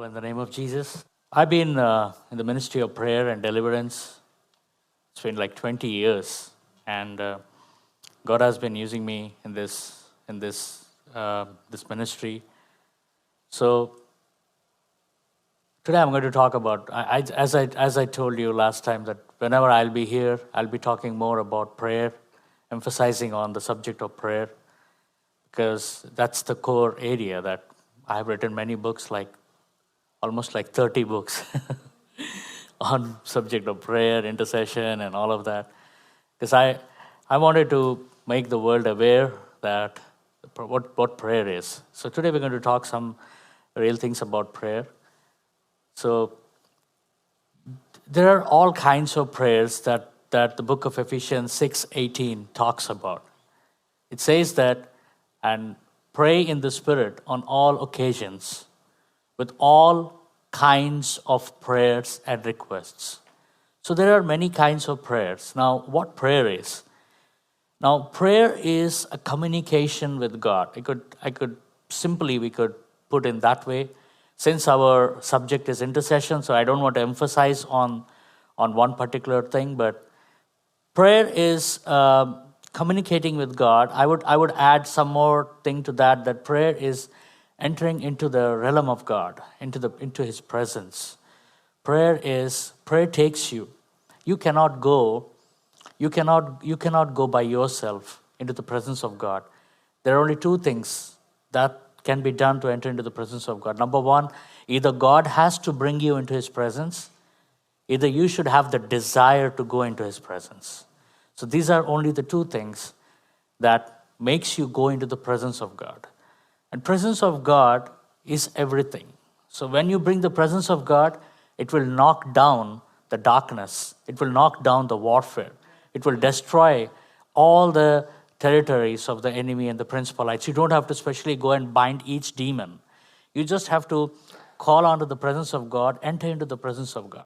All in the name of Jesus. I've been in the ministry of prayer and deliverance. It's been like 20 years, and God has been using me in this this ministry. So today I'm going to talk about, as I told you last time, that whenever I'll be here, I'll be talking more about prayer, emphasizing on the subject of prayer, because that's the core area that I have written many books, almost like 30 books on subject of prayer, intercession, and all of that. Because I wanted to make the world aware that what prayer is. So today we're going to talk some real things about prayer. So there are all kinds of prayers that the book of Ephesians 6:18 talks about. It says that, and pray in the Spirit on all occasions with all kinds of prayers and requests. So there are many kinds of prayers. Now, what prayer is? Now, prayer is a communication with God. We could put in that way. Since our subject is intercession, so I don't want to emphasize on one particular thing, but prayer is communicating with God. I would add some more thing to that. That prayer is entering into the realm of God, into His presence. Prayer takes you. You cannot go by yourself into the presence of God. There are only two things that can be done to enter into the presence of God. Number one, either God has to bring you into His presence, either you should have the desire to go into His presence. So these are only the two things that makes you go into the presence of God. And presence of God is everything. So when you bring the presence of God, it will knock down the darkness. It will knock down the warfare. It will destroy all the territories of the enemy and the principalities. You don't have to specially go and bind each demon. You just have to call onto the presence of God, enter into the presence of God.